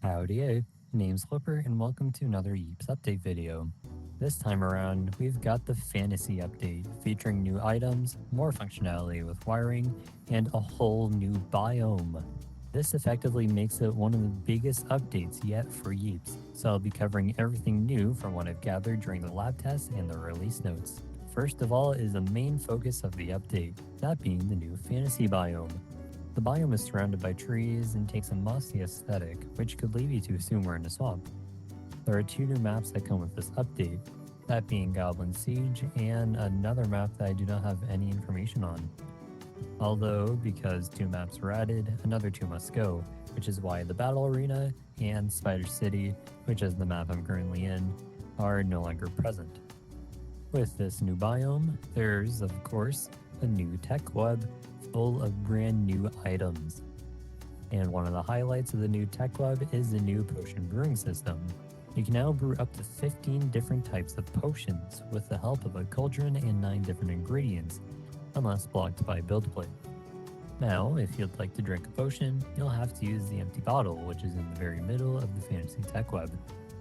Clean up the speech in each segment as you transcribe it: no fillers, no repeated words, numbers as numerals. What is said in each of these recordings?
Howdy, name's Flipper and welcome to another Yeeps update video. This time around, we've got the Fantasy update featuring new items, more functionality with wiring, and a whole new biome. This effectively makes it one of the biggest updates yet for Yeeps, so I'll be covering everything new from what I've gathered during the lab test and the release notes. First of all is the main focus of the update, that being the new Fantasy biome. The biome is surrounded by trees and takes a mossy aesthetic, which could lead you to assume we're in a swamp. There are two new maps that come with this update, that being Goblin Siege and another map that I do not have any information on. Although, because two maps were added, another two must go, which is why the Battle Arena and Spider City, which is the map I'm currently in, are no longer present. With this new biome, there's, of course, a new tech web full of brand new items. And one of the highlights of the new tech web is the new potion brewing system. You can now brew up to 15 different types of potions with the help of a cauldron and 9 different ingredients, unless blocked by build plate. Now, if you'd like to drink a potion, you'll have to use the empty bottle, which is in the very middle of the fantasy tech web.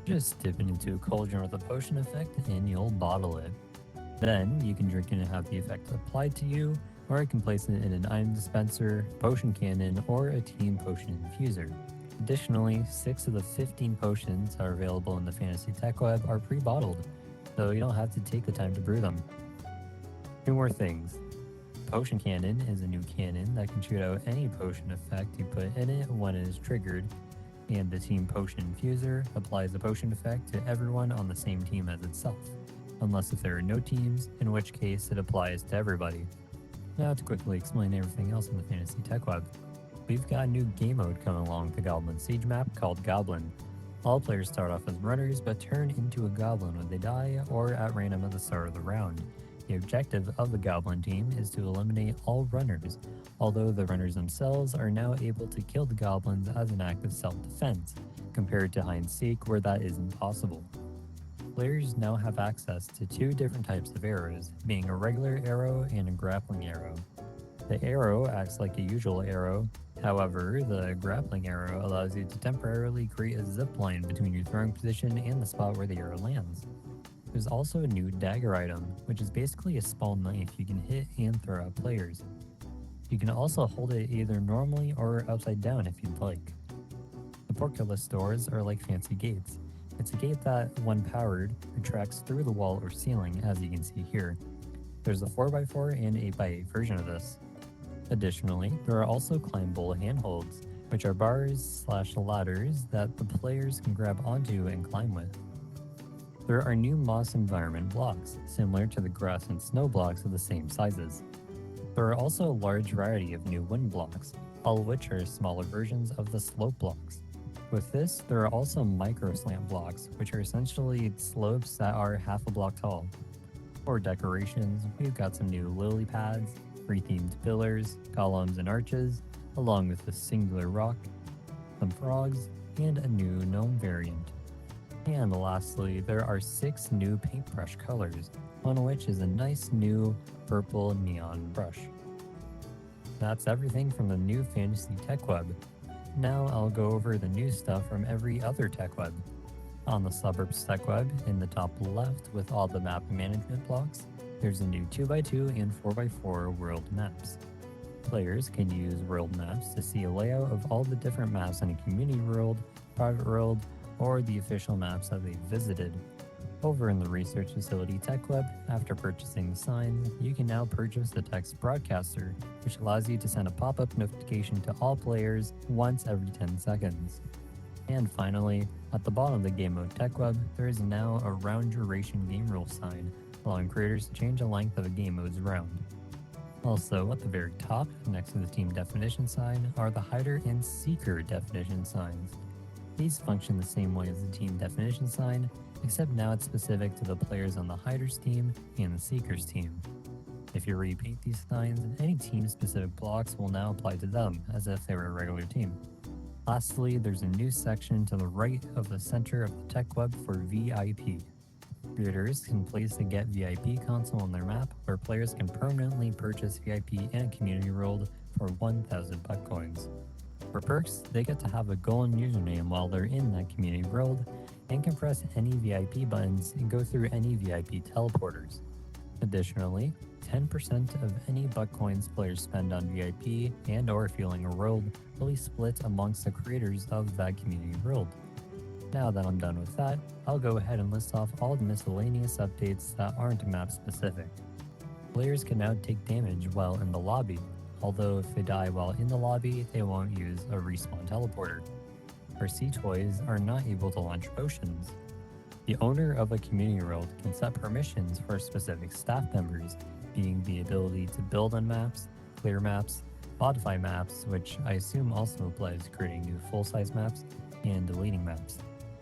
Just dip it into a cauldron with a potion effect and you'll bottle it. Then, you can drink it and have the effect applied to you, or you can place it in an item dispenser, potion cannon, or a team potion infuser. Additionally, 6 of the 15 potions that are available in the Fantasy Tech Web are pre-bottled, so you don't have to take the time to brew them. Two more things. Potion Cannon is a new cannon that can shoot out any potion effect you put in it when it is triggered, and the Team Potion Infuser applies the potion effect to everyone on the same team as itself, unless if there are no teams, in which case it applies to everybody. Now to quickly explain everything else in the Fantasy Tech Web. We've got a new game mode coming along with the Goblin Siege map called Goblin. All players start off as runners but turn into a goblin when they die or at random at the start of the round. The objective of the Goblin team is to eliminate all runners, although the runners themselves are now able to kill the goblins as an act of self-defense, compared to hide and seek where that is impossible. Players now have access to 2 different types of arrows, being a regular arrow and a grappling arrow. The arrow acts like a usual arrow, however, the grappling arrow allows you to temporarily create a zip line between your throwing position and the spot where the arrow lands. There's also a new dagger item, which is basically a small knife you can hit and throw at players. You can also hold it either normally or upside down if you'd like. The portcullis doors are like fancy gates. It's a gate that, when powered, retracts through the wall or ceiling, as you can see here. There's a 4x4 and 8x8 version of this. Additionally, there are also climbable handholds, which are bars/ladders that the players can grab onto and climb with. There are new moss environment blocks, similar to the grass and snow blocks of the same sizes. There are also a large variety of new wind blocks, all of which are smaller versions of the slope blocks. With this, there are also micro slant blocks, which are essentially slopes that are half a block tall. For decorations, we've got some new lily pads, rethemed pillars, columns, and arches, along with a singular rock, some frogs, and a new gnome variant. And lastly, there are 6 new paintbrush colors, one of which is a nice new purple neon brush. That's everything from the new Fantasy Tech Web. Now I'll go over the new stuff from every other tech web. On the Suburbs tech web, in the top left with all the map management blocks, there's a new 2x2 and 4x4 world maps. Players can use world maps to see a layout of all the different maps in a community world, private world, or the official maps that they've visited. Over in the Research Facility Tech Web, after purchasing the signs, you can now purchase the text broadcaster, which allows you to send a pop-up notification to all players once every 10 seconds. And finally, at the bottom of the Game Mode Tech Web, there is now a round duration game rule sign, allowing creators to change the length of a game mode's round. Also, at the very top, next to the team definition sign, are the hider and seeker definition signs. These function the same way as the team definition sign, except now it's specific to the players on the hiders team and the seekers team. If you repaint these signs, any team-specific blocks will now apply to them, as if they were a regular team. Lastly, there's a new section to the right of the center of the tech web for VIP. Creators can place the Get VIP console on their map, where players can permanently purchase VIP in a community world for 1,000 buck coins. For perks, they get to have a golden username while they're in that community world, and can press any VIP buttons and go through any VIP teleporters. Additionally, 10% of any buck coins players spend on VIP and or fueling a world will be split amongst the creators of that community world. Now that I'm done with that, I'll go ahead and list off all the miscellaneous updates that aren't map specific. Players can now take damage while in the lobby, although if they die while in the lobby, they won't use a respawn teleporter. Our sea toys are not able to launch potions. The owner of a community world can set permissions for specific staff members, being the ability to build on maps, clear maps, modify maps, which I assume also applies to creating new full-size maps, and deleting maps.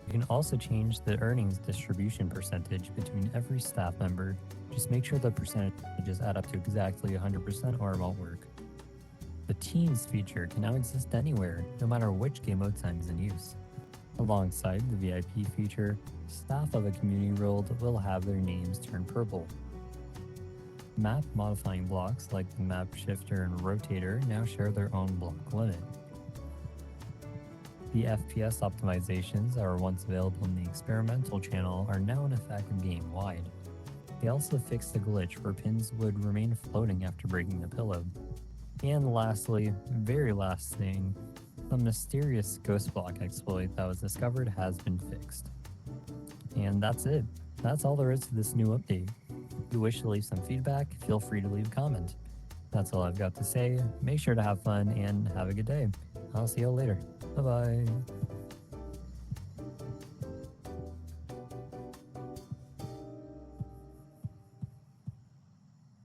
You can also change the earnings distribution percentage between every staff member. Just make sure the percentages add up to exactly 100% or it won't work. The Teams feature can now exist anywhere, no matter which game mode time is in use. Alongside the VIP feature, staff of a community world will have their names turn purple. Map modifying blocks like the map shifter and rotator now share their own block limit. The FPS optimizations that were once available in the experimental channel are now in effect game-wide. They also fixed the glitch where pins would remain floating after breaking the pillow. And lastly, very last thing, the mysterious ghost block exploit that was discovered has been fixed. And that's it. That's all there is to this new update. If you wish to leave some feedback, feel free to leave a comment. That's all I've got to say. Make sure to have fun and have a good day. I'll see you all later. Bye-bye.